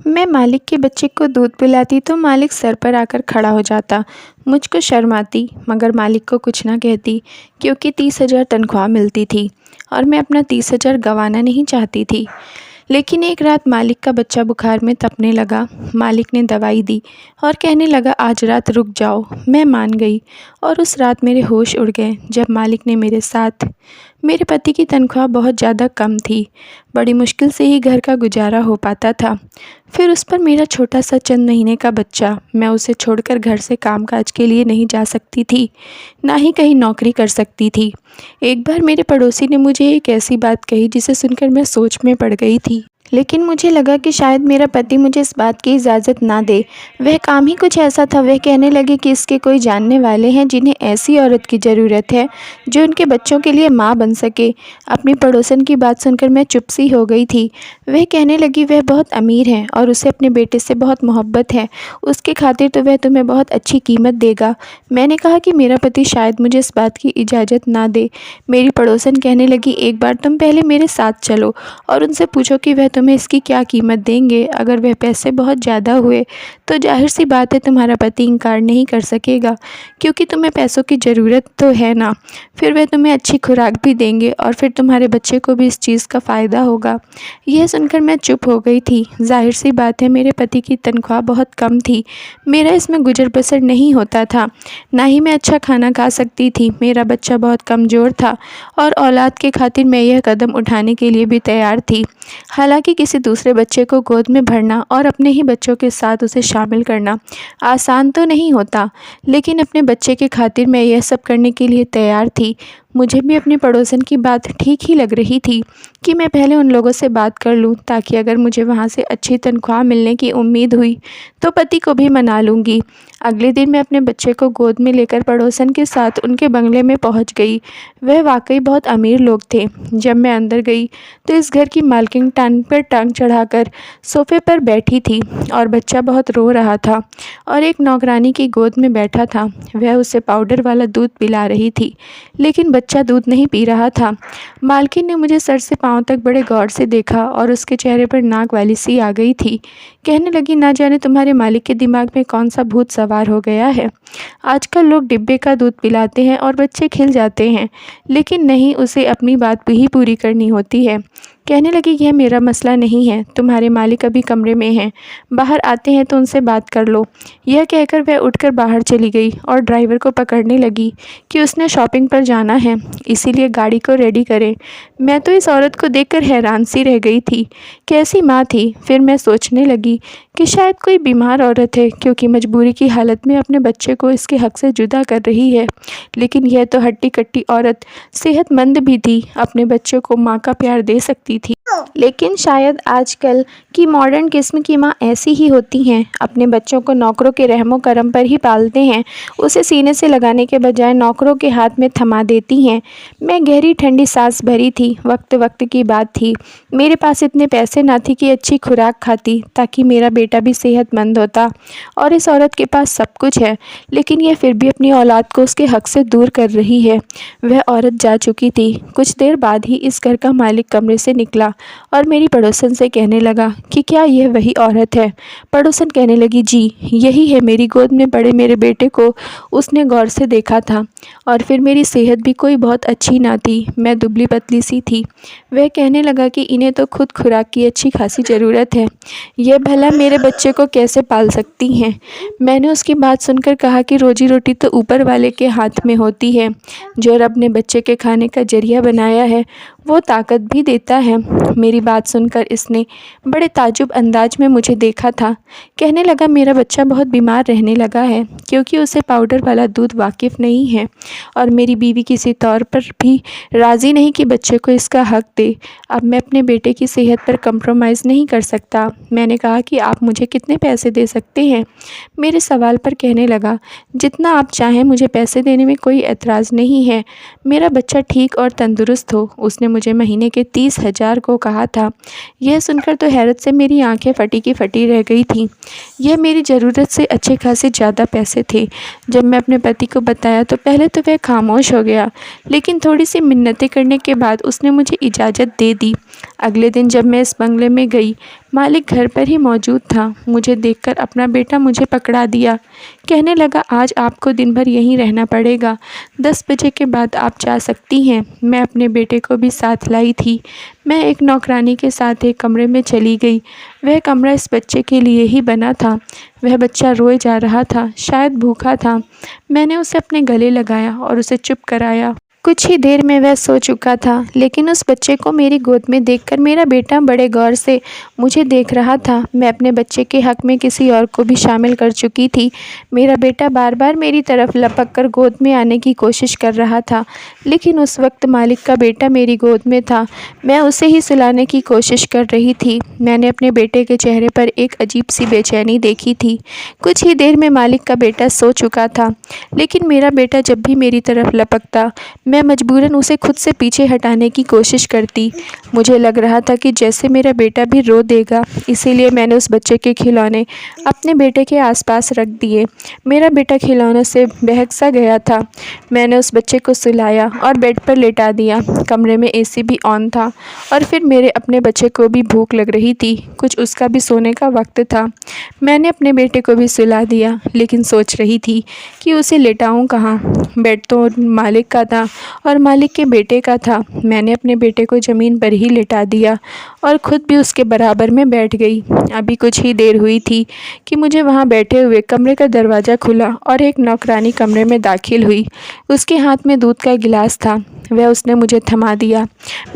मैं मालिक के बच्चे को दूध पिलाती तो मालिक सर पर आकर खड़ा हो जाता। मुझको शर्म आती मगर मालिक को कुछ ना कहती, क्योंकि 30,000 तनख्वाह मिलती थी और मैं अपना 30,000 गंवाना नहीं चाहती थी। लेकिन एक रात मालिक का बच्चा बुखार में तपने लगा। मालिक ने दवाई दी और कहने लगा, आज रात रुक जाओ। मैं मान गई और उस रात मेरे होश उड़ गए जब मालिक ने मेरे साथ। मेरे पति की तनख्वाह बहुत ज़्यादा कम थी, बड़ी मुश्किल से ही घर का गुजारा हो पाता था। फिर उस पर मेरा छोटा सा चंद महीने का बच्चा। मैं उसे छोड़कर घर से कामकाज के लिए नहीं जा सकती थी, ना ही कहीं नौकरी कर सकती थी। एक बार मेरे पड़ोसी ने मुझे एक ऐसी बात कही जिसे सुनकर मैं सोच में पड़ गई थी। लेकिन मुझे लगा कि शायद मेरा पति मुझे इस बात की इजाज़त ना दे। वह काम ही कुछ ऐसा था। वह कहने लगे कि इसके कोई जानने वाले हैं जिन्हें ऐसी औरत की ज़रूरत है जो उनके बच्चों के लिए माँ बन सके। अपनी पड़ोसन की बात सुनकर मैं चुप सी हो गई थी। वह कहने लगी, वह बहुत अमीर है और उसे अपने बेटे से बहुत मोहब्बत है। उसके खातिर तो वह तुम्हें बहुत अच्छी कीमत देगा। मैंने कहा कि मेरा पति शायद मुझे इस बात की इजाज़त ना दे। मेरी पड़ोसन कहने लगी, एक बार तुम पहले मेरे साथ चलो और उनसे पूछो कि वह तुम्हें इसकी क्या कीमत देंगे। अगर वह पैसे बहुत ज़्यादा हुए तो जाहिर सी बात है तुम्हारा पति इनकार नहीं कर सकेगा, क्योंकि तुम्हें पैसों की ज़रूरत तो है ना। फिर वह तुम्हें अच्छी खुराक भी देंगे और फिर तुम्हारे बच्चे को भी इस चीज़ का फ़ायदा होगा। यह सुनकर मैं चुप हो गई थी। जाहिर सी बात है मेरे पति की तनख्वाह बहुत कम थी, मेरा इसमें गुजर बसर नहीं होता था, ना ही मैं अच्छा खाना खा सकती थी। मेरा बच्चा बहुत कमज़ोर था और औलाद के खातिर मैं यह कदम उठाने के लिए भी तैयार थी। हालांकि किसी दूसरे बच्चे को गोद में भरना और अपने ही बच्चों के साथ उसे शामिल करना आसान तो नहीं होता, लेकिन अपने बच्चे के खातिर मैं यह सब करने के लिए तैयार थी। मुझे भी अपने पड़ोसन की बात ठीक ही लग रही थी कि मैं पहले उन लोगों से बात कर लूं, ताकि अगर मुझे वहां से अच्छी तनख्वाह मिलने की उम्मीद हुई तो पति को भी मना लूँगी। अगले दिन मैं अपने बच्चे को गोद में लेकर पड़ोसन के साथ उनके बंगले में पहुंच गई। वह वाकई बहुत अमीर लोग थे। जब मैं अंदर गई तो इस घर की मालकिन टांग पर टांग चढ़ाकर सोफे पर बैठी थी और बच्चा बहुत रो रहा था और एक नौकरानी की गोद में बैठा था। वह उसे पाउडर वाला दूध पिला रही थी, लेकिन बच्चा दूध नहीं पी रहा था। मालकिन ने मुझे सर से पाँव तक बड़े गौर से देखा और उसके चेहरे पर नाक वाली सी आ गई थी। कहने लगी, ना जाने तुम्हारे मालिक के दिमाग में कौन सा भूत सवार हो गया है। आजकल लोग डिब्बे का दूध पिलाते हैं और बच्चे खिल जाते हैं, लेकिन नहीं, उसे अपनी बात भी पूरी करनी होती है। कहने लगी, यह मेरा मसला नहीं है, तुम्हारे मालिक अभी कमरे में हैं, बाहर आते हैं तो उनसे बात कर लो। यह कहकर वह उठकर बाहर चली गई और ड्राइवर को पकड़ने लगी कि उसने शॉपिंग पर जाना है, इसीलिए गाड़ी को रेडी करें। मैं तो इस औरत को देखकर हैरान सी रह गई थी। कैसी माँ थी। फिर मैं सोचने लगी कि शायद कोई बीमार औरत है, क्योंकि मजबूरी की हालत में अपने बच्चे को इसके हक से जुदा कर रही है। लेकिन यह तो हट्टी कट्टी औरत सेहतमंद भी थी, अपने बच्चों को माँ का प्यार दे सकती थी। लेकिन शायद आजकल की मॉडर्न किस्म की माँ ऐसी ही होती हैं, अपने बच्चों को नौकरों के रहमो करम पर ही पालते हैं, उसे सीने से लगाने के बजाय नौकरों के हाथ में थमा देती हैं। मैं गहरी ठंडी सांस भरी थी। वक्त वक्त की बात थी। मेरे पास इतने पैसे ना थे कि अच्छी खुराक खाती, ताकि मेरा बेटा भी सेहतमंद होता, और इस औरत के पास सब कुछ है, लेकिन यह फिर भी अपनी औलाद को उसके हक से दूर कर रही है। वह औरत जा चुकी थी। कुछ देर बाद ही इस घर का मालिक कमरे से निकला और मेरी पड़ोसन से कहने लगा कि क्या यह वही औरत है। पड़ोसन कहने लगी, जी यही है। मेरी गोद में पड़े मेरे बेटे को उसने गौर से देखा था और फिर मेरी सेहत भी कोई बहुत अच्छी ना थी, मैं दुबली पतली सी थी। वह कहने लगा कि इन्हें तो खुद खुराक की अच्छी खासी ज़रूरत है, यह भला मेरे बच्चे को कैसे पाल सकती हैं। मैंने उसकी बात सुनकर कहा कि रोजी रोटी तो ऊपर वाले के हाथ में होती है, जो रब ने बच्चे के खाने का जरिया बनाया है वो ताकत भी देता है। मेरी बात सुनकर इसने बड़े ताजुब अंदाज में मुझे देखा था। कहने लगा, मेरा बच्चा बहुत बीमार रहने लगा है, क्योंकि उसे पाउडर वाला दूध वाकिफ़ नहीं है, और मेरी बीवी किसी तौर पर भी राज़ी नहीं कि बच्चे को इसका हक दे। अब मैं अपने बेटे की सेहत पर कंप्रोमाइज़ नहीं कर सकता। मैंने कहा कि आप मुझे कितने पैसे दे सकते हैं। मेरे सवाल पर कहने लगा, जितना आप चाहें, मुझे पैसे देने में कोई एतराज़ नहीं है, मेरा बच्चा ठीक और तंदुरुस्त हो। उसने मुझे महीने के 30,000 को कहा था। यह सुनकर तो हैरत से मेरी आंखें फटी की फटी रह गई थीं। यह मेरी ज़रूरत से अच्छे खासे ज़्यादा पैसे थे। जब मैं अपने पति को बताया तो पहले तो वह खामोश हो गया, लेकिन थोड़ी सी मिन्नतें करने के बाद उसने मुझे इजाज़त दे दी। अगले दिन जब मैं इस बंगले में गई, मालिक घर पर ही मौजूद था। मुझे देखकर अपना बेटा मुझे पकड़ा दिया। कहने लगा, आज आपको दिन भर यहीं रहना पड़ेगा, 10 बजे के बाद आप जा सकती हैं। मैं अपने बेटे को भी साथ लाई थी। मैं एक नौकरानी के साथ एक कमरे में चली गई। वह कमरा इस बच्चे के लिए ही बना था। वह बच्चा रोए जा रहा था, शायद भूखा था। मैंने उसे अपने गले लगाया और उसे चुप कराया। कुछ ही देर में वह सो चुका था, लेकिन उस बच्चे को मेरी गोद में देखकर मेरा बेटा बड़े गौर से मुझे देख रहा था। मैं अपने बच्चे के हक में किसी और को भी शामिल कर चुकी थी। मेरा बेटा बार बार मेरी तरफ लपक कर गोद में आने की कोशिश कर रहा था, लेकिन उस वक्त मालिक का बेटा मेरी गोद में था। मैं उसे ही सुलाने की कोशिश कर रही थी। मैंने अपने बेटे के चेहरे पर एक अजीब सी बेचैनी देखी थी। कुछ ही देर में मालिक का बेटा सो चुका था, लेकिन मेरा बेटा जब भी मेरी तरफ लपकता, मैं मजबूरन उसे खुद से पीछे हटाने की कोशिश करती। मुझे लग रहा था कि जैसे मेरा बेटा भी रो देगा, इसीलिए मैंने उस बच्चे के खिलौने अपने बेटे के आसपास रख दिए। मेरा बेटा खिलौनों से बहक सा गया था। मैंने उस बच्चे को सुलाया और बेड पर लेटा दिया। कमरे में एसी भी ऑन था और फिर मेरे अपने बच्चे को भी भूख लग रही थी। कुछ उसका भी सोने का वक्त था। मैंने अपने बेटे को भी सुला दिया, लेकिन सोच रही थी कि उसे लेटाऊं कहाँ। बेड तो मालिक का था और मालिक के बेटे का था। मैंने अपने बेटे को ज़मीन पर ही लिटा दिया और ख़ुद भी उसके बराबर में बैठ गई। अभी कुछ ही देर हुई थी कि मुझे वहाँ बैठे हुए कमरे का दरवाज़ा खुला और एक नौकरानी कमरे में दाखिल हुई। उसके हाथ में दूध का गिलास था। वह उसने मुझे थमा दिया।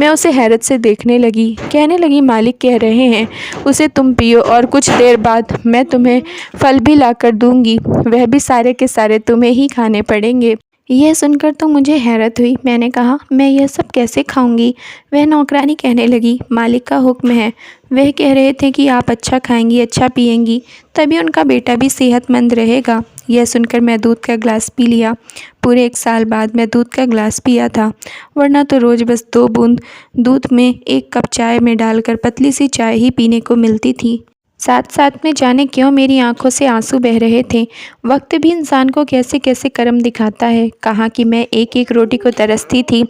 मैं उसे हैरत से देखने लगी। कहने लगी, मालिक कह रहे हैं उसे तुम पियो और कुछ देर बाद मैं तुम्हें फल भी ला कर दूँगी, वह भी सारे के सारे तुम्हें ही खाने पड़ेंगे। यह सुनकर तो मुझे हैरत हुई। मैंने कहा, मैं यह सब कैसे खाऊंगी? वह नौकरानी कहने लगी, मालिक का हुक्म है। वह कह रहे थे कि आप अच्छा खाएंगी, अच्छा पिएंगी, तभी उनका बेटा भी सेहतमंद रहेगा। यह सुनकर मैं दूध का गिलास पी लिया। पूरे 1 साल बाद मैं दूध का गिलास पिया था, वरना तो रोज़ बस 2 बूंद दूध में 1 कप चाय में डालकर पतली सी चाय ही पीने को मिलती थी। साथ साथ में जाने क्यों मेरी आंखों से आंसू बह रहे थे। वक्त भी इंसान को कैसे कैसे करम दिखाता है। कहाँ कि मैं एक एक रोटी को तरसती थी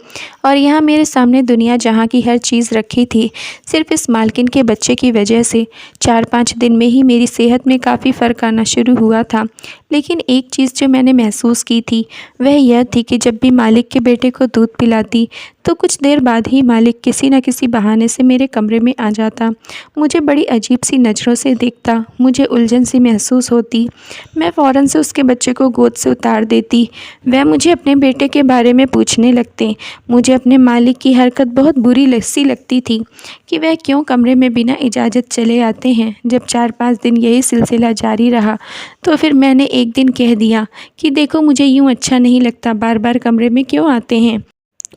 और यहाँ मेरे सामने दुनिया जहाँ की हर चीज़ रखी थी, सिर्फ इस मालकिन के बच्चे की वजह से। 4-5 दिन में ही मेरी सेहत में काफ़ी फ़र्क आना शुरू हुआ था। लेकिन एक चीज़ जो मैंने महसूस की थी, वह यह थी कि जब भी मालिक के बेटे को दूध पिलाती, तो कुछ देर बाद ही मालिक किसी न किसी बहाने से मेरे कमरे में आ जाता। मुझे बड़ी अजीब सी नज़रों से देखता। मुझे उलझन सी महसूस होती। मैं फ़ौरन से उसके बच्चे को गोद से उतार देती। वह मुझे अपने बेटे के बारे में पूछने लगते। मुझे अपने मालिक की हरकत बहुत बुरी सी लगती थी कि वह क्यों कमरे में बिना इजाज़त चले आते हैं। जब 4-5 दिन यही सिलसिला जारी रहा, तो फिर मैंने एक दिन कह दिया कि देखो, मुझे यूँ अच्छा नहीं लगता, बार बार कमरे में क्यों आते हैं।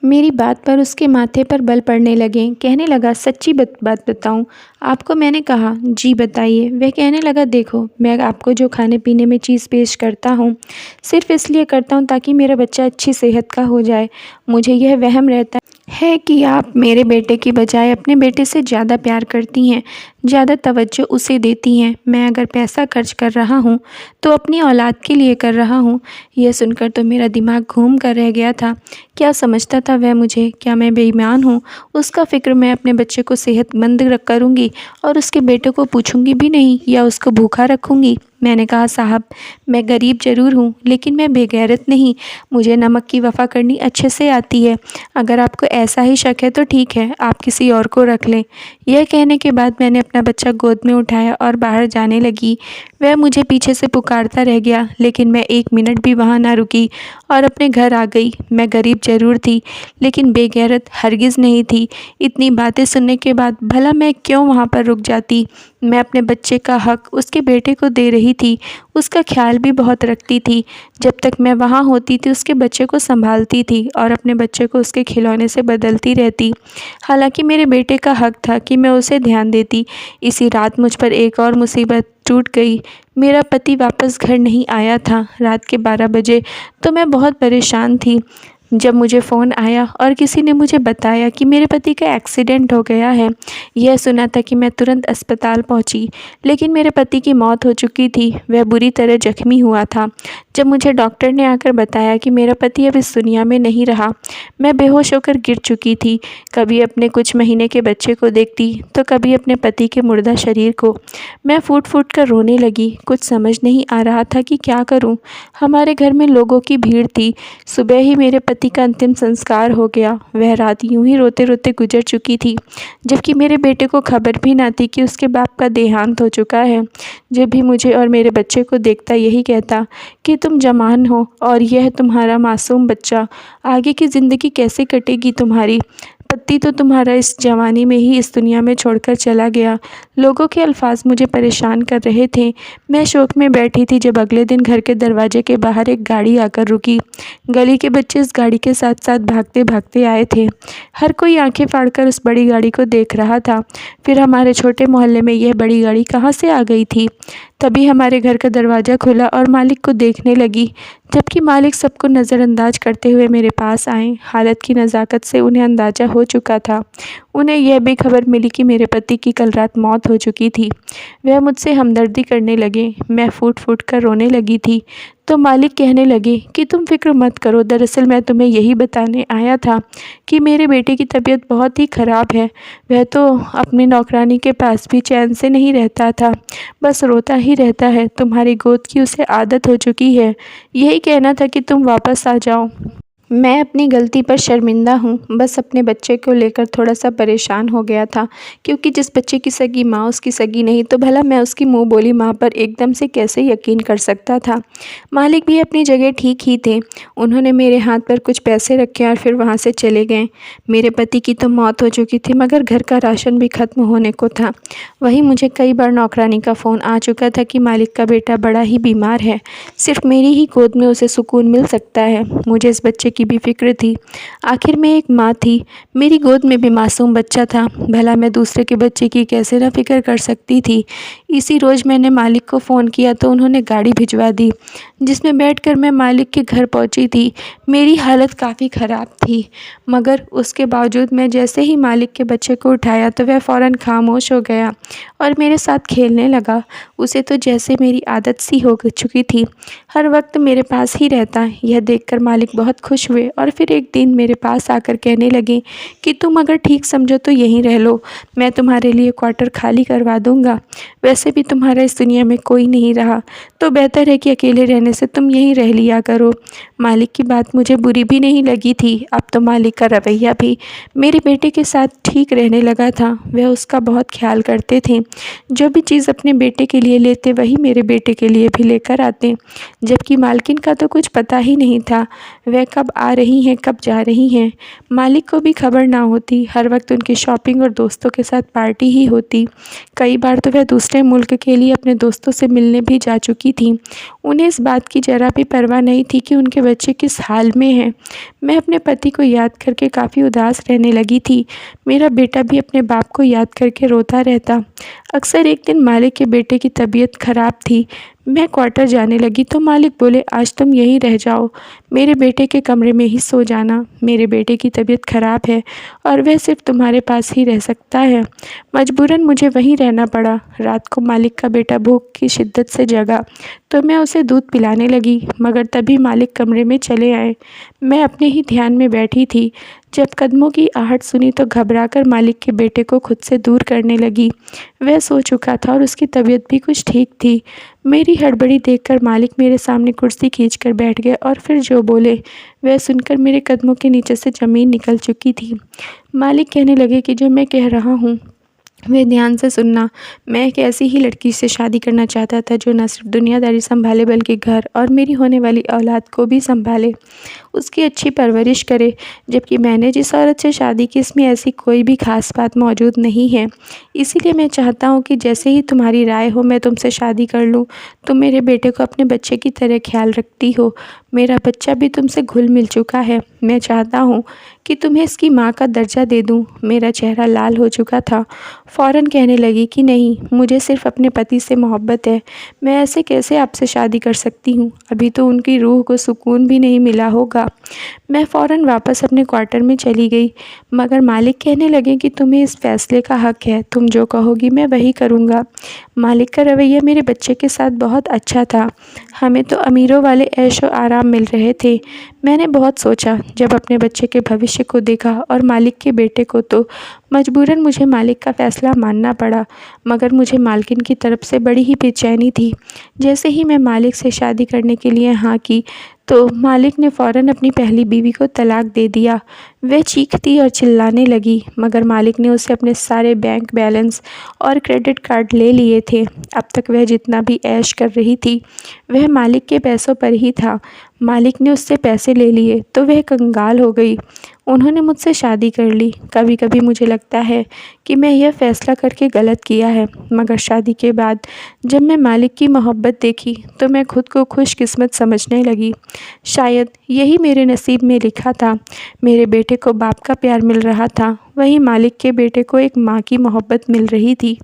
मेरी बात पर उसके माथे पर बल पड़ने लगे। कहने लगा, सच्ची बात बताऊं आपको? मैंने कहा, जी बताइए। वह कहने लगा, देखो, मैं आपको जो खाने पीने में चीज़ पेश करता हूं, सिर्फ़ इसलिए करता हूं ताकि मेरा बच्चा अच्छी सेहत का हो जाए। मुझे यह वहम रहता है कि आप मेरे बेटे की बजाय अपने बेटे से ज़्यादा प्यार करती हैं, ज़्यादा तवज्जो उसे देती हैं। मैं अगर पैसा खर्च कर रहा हूँ तो अपनी औलाद के लिए कर रहा हूँ। यह सुनकर तो मेरा दिमाग घूम कर रह गया था। क्या समझता था वह मुझे? क्या मैं बेईमान हूँ? उसका फ़िक्र मैं अपने बच्चे को सेहतमंद करूँगी और उसके बेटे को पूछूंगी भी नहीं या उसको भूखा रखूँगी। मैंने कहा, साहब, मैं गरीब ज़रूर हूँ, लेकिन मैं बेगैरत नहीं। मुझे नमक की वफ़ा करनी अच्छे से आती है। अगर आपको ऐसा ही शक है तो ठीक है, आप किसी और को रख लें। यह कहने के बाद मैंने अपना बच्चा गोद में उठाया और बाहर जाने लगी। वह मुझे पीछे से पुकारता रह गया, लेकिन मैं 1 मिनट भी वहाँ ना रुकी और अपने घर आ गई। मैं गरीब ज़रूर थी, लेकिन बेगैरत हरगिज़ नहीं थी। इतनी बातें सुनने के बाद भला मैं क्यों वहाँ पर रुक जाती। मैं अपने बच्चे का हक उसके बेटे को दे रही थी, उसका ख्याल भी बहुत रखती थी। जब तक मैं वहाँ होती थी, उसके बच्चे को संभालती थी और अपने बच्चे को उसके खिलौने से बदलती रहती। हालांकि मेरे बेटे का हक था कि मैं उसे ध्यान देती। इसी रात मुझ पर एक और मुसीबत टूट गई। मेरा पति वापस घर नहीं आया था। रात के 12 बजे तो मैं बहुत परेशान थी जब मुझे फ़ोन आया और किसी ने मुझे बताया कि मेरे पति का एक्सीडेंट हो गया है। यह सुना था कि मैं तुरंत अस्पताल पहुंची, लेकिन मेरे पति की मौत हो चुकी थी। वह बुरी तरह जख्मी हुआ था। जब मुझे डॉक्टर ने आकर बताया कि मेरा पति अब इस दुनिया में नहीं रहा, मैं बेहोश होकर गिर चुकी थी। कभी अपने कुछ महीने के बच्चे को देखती तो कभी अपने पति के मुर्दा शरीर को। मैं फूट फूट कर रोने लगी। कुछ समझ नहीं आ रहा था कि क्या करूं। हमारे घर में लोगों की भीड़ थी। सुबह ही मेरे पति का अंतिम संस्कार हो गया। वह रात यूं ही रोते रोते गुजर चुकी थी, जबकि मेरे बेटे को खबर भी ना थी कि उसके बाप का देहांत हो चुका है। जब भी मुझे और मेरे बच्चे को देखता यही कहता कि तुम जवान हो और यह तुम्हारा मासूम बच्चा, आगे की ज़िंदगी कैसे कटेगी तुम्हारी। पति तो तुम्हारा इस जवानी में ही इस दुनिया में छोड़कर चला गया। लोगों के अल्फाज मुझे परेशान कर रहे थे। मैं शोक में बैठी थी जब अगले दिन घर के दरवाजे के बाहर एक गाड़ी आकर रुकी। गली के बच्चे इस गाड़ी के साथ साथ भागते भागते आए थे। हर कोई आंखें फाड़कर उस बड़ी गाड़ी को देख रहा था। फिर हमारे छोटे मोहल्ले में यह बड़ी गाड़ी कहाँ से आ गई थी। तभी हमारे घर का दरवाज़ा खुला और मालिक को देखने लगी, जबकि मालिक सबको नज़रअंदाज करते हुए मेरे पास आए। हालत की नज़ाकत से उन्हें अंदाज़ा हो चुका था। उन्हें यह भी खबर मिली कि मेरे पति की कल रात मौत हो चुकी थी। वह मुझसे हमदर्दी करने लगे। मैं फूट फूट कर रोने लगी थी तो मालिक कहने लगे कि तुम फिक्र मत करो, दरअसल मैं तुम्हें यही बताने आया था कि मेरे बेटे की तबीयत बहुत ही ख़राब है। वह तो अपनी नौकरानी के पास भी चैन से नहीं रहता था, बस रोता ही रहता है। तुम्हारी गोद की उसे आदत हो चुकी है। यही कहना था कि तुम वापस आ जाओ। मैं अपनी गलती पर शर्मिंदा हूँ। बस अपने बच्चे को लेकर थोड़ा सा परेशान हो गया था, क्योंकि जिस बच्चे की सगी माँ उसकी सगी नहीं, तो भला मैं उसकी मुंह बोली माँ पर एकदम से कैसे यकीन कर सकता था। मालिक भी अपनी जगह ठीक ही थे। उन्होंने मेरे हाथ पर कुछ पैसे रखे और फिर वहाँ से चले गए। मेरे पति की तो मौत हो चुकी थी, मगर घर का राशन भी ख़त्म होने को था। वहीं मुझे कई बार नौकरानी का फ़ोन आ चुका था कि मालिक का बेटा बड़ा ही बीमार है, सिर्फ मेरी ही गोद में उसे सुकून मिल सकता है। मुझे इस बच्चे की भी फिक्र थी। आखिर मैं एक माँ थी, मेरी गोद में भी मासूम बच्चा था। भला मैं दूसरे के बच्चे की कैसे ना फिक्र कर सकती थी। इसी रोज़ मैंने मालिक को फ़ोन किया तो उन्होंने गाड़ी भिजवा दी, जिसमें बैठकर मैं मालिक के घर पहुंची थी। मेरी हालत काफ़ी ख़राब थी, मगर उसके बावजूद मैं जैसे ही मालिक के बच्चे को उठाया तो वह फ़ौरन खामोश हो गया और मेरे साथ खेलने लगा। उसे तो जैसे मेरी आदत सी हो चुकी थी, हर वक्त मेरे पास ही रहता। यह देखकर मालिक बहुत खुश हुए और फिर एक दिन मेरे पास आकर कहने लगे कि तुम अगर ठीक समझो तो यहीं रह लो, मैं तुम्हारे लिए क्वार्टर खाली करवा दूंगा। वैसे भी तुम्हारा इस दुनिया में कोई नहीं रहा, तो बेहतर है कि अकेले रहने से तुम यहीं रह लिया करो। मालिक की बात मुझे बुरी भी नहीं लगी थी। अब तो मालिक का रवैया भी मेरे बेटे के साथ ठीक रहने लगा था। वह उसका बहुत ख्याल करते थे। जो भी चीज़ अपने बेटे के लिए लेते वही मेरे बेटे के लिए भी लेकर आते, जबकि मालकिन का तो कुछ पता ही नहीं था। वह कब आ रही हैं कब जा रही हैं, मालिक को भी खबर ना होती। हर वक्त उनकी शॉपिंग और दोस्तों के साथ पार्टी ही होती। कई बार तो वह दूसरे मुल्क के लिए अपने दोस्तों से मिलने भी जा चुकी थी। उन्हें इस बात की जरा भी परवाह नहीं थी कि उनके बच्चे किस हाल में हैं। मैं अपने पति को याद करके काफ़ी उदास रहने लगी थी। मेरा बेटा भी अपने बाप को याद करके रोता रहता। अक्सर एक दिन मालिक के बेटे की तबीयत खराब थी। मैं क्वार्टर जाने लगी तो मालिक बोले, आज तुम यहीं रह जाओ, मेरे बेटे के कमरे में ही सो जाना। मेरे बेटे की तबीयत खराब है और वह सिर्फ तुम्हारे पास ही रह सकता है। मजबूरन मुझे वहीं रहना पड़ा। रात को मालिक का बेटा भूख की शिद्दत से जगा तो मैं उसे दूध पिलाने लगी, मगर तभी मालिक कमरे में चले आए। मैं अपने ही ध्यान में बैठी थी। जब कदमों की आहट सुनी तो घबराकर मालिक के बेटे को खुद से दूर करने लगी। वह सो चुका था और उसकी तबीयत भी कुछ ठीक थी। मेरी हड़बड़ी देखकर मालिक मेरे सामने कुर्सी खींचकर बैठ गए और फिर जो बोले वह सुनकर मेरे कदमों के नीचे से ज़मीन निकल चुकी थी। मालिक कहने लगे कि जो मैं कह रहा हूँ वे ध्यान से सुनना। मैं एक ऐसी ही लड़की से शादी करना चाहता था जो न सिर्फ दुनियादारी संभाले बल्कि घर और मेरी होने वाली औलाद को भी संभाले, उसकी अच्छी परवरिश करे। जबकि मैंने जिस औरत से शादी की इसमें ऐसी कोई भी खास बात मौजूद नहीं है। इसीलिए मैं चाहता हूँ कि जैसे ही तुम्हारी राय हो मैं तुमसे शादी कर लूँ। तुम मेरे बेटे को अपने बच्चे की तरह ख्याल रखती हो। मेरा बच्चा भी तुमसे घुल मिल चुका है। मैं चाहता हूँ कि तुम्हें इसकी माँ का दर्जा दे दूँ। मेरा चेहरा लाल हो चुका था। फ़ौरन कहने लगी कि नहीं, मुझे सिर्फ अपने पति से मोहब्बत है। मैं ऐसे कैसे आपसे शादी कर सकती हूँ? अभी तो उनकी रूह को सुकून भी नहीं मिला होगा। होगा। मैं फ़ौरन वापस अपने क्वार्टर में चली गई, मगर मालिक कहने लगे कि तुम्हें इस फ़ैसले का हक़ है, तुम जो कहोगी मैं वही करूँगा। मालिक का रवैया मेरे बच्चे के साथ बहुत अच्छा था। हमें तो अमीरों वाले ऐशो आराम मिल रहे थे। मैंने बहुत सोचा, जब अपने बच्चे के भविष्य को देखा और मालिक के बेटे को, तो मजबूरन मुझे मालिक का फ़ैसला मानना पड़ा। मगर मुझे मालकिन की तरफ से बड़ी ही बेचैनी थी। जैसे ही मैं मालिक से शादी करने के लिए हाँ की, तो मालिक ने फ़ौरन अपनी पहली बीवी को तलाक दे दिया। वह चीखती और चिल्लाने लगी, मगर मालिक ने उससे अपने सारे बैंक बैलेंस और क्रेडिट कार्ड ले लिए थे। अब तक वह जितना भी ऐश कर रही थी, वह मालिक के पैसों पर ही था। मालिक ने उससे पैसे ले लिए तो वह कंगाल हो गई। उन्होंने मुझसे शादी कर ली। कभी कभी मुझे लगता है कि मैं यह फ़ैसला करके गलत किया है, मगर शादी के बाद जब मैं मालिक की मोहब्बत देखी तो मैं खुद को खुशकिस्मत समझने लगी। शायद यही मेरे नसीब में लिखा था। मेरे बेटे को बाप का प्यार मिल रहा था, वहीं मालिक के बेटे को एक माँ की मोहब्बत मिल रही थी।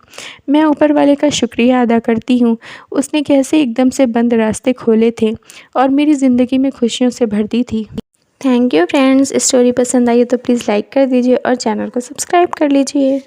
मैं ऊपर वाले का शुक्रिया अदा करती हूँ, उसने कैसे एकदम से बंद रास्ते खोले थे और मेरी ज़िंदगी में खुशियों से भर दी थी। Thank you friends. स्टोरी पसंद आई हो तो प्लीज़ लाइक कर दीजिए और चैनल को सब्सक्राइब कर लीजिए।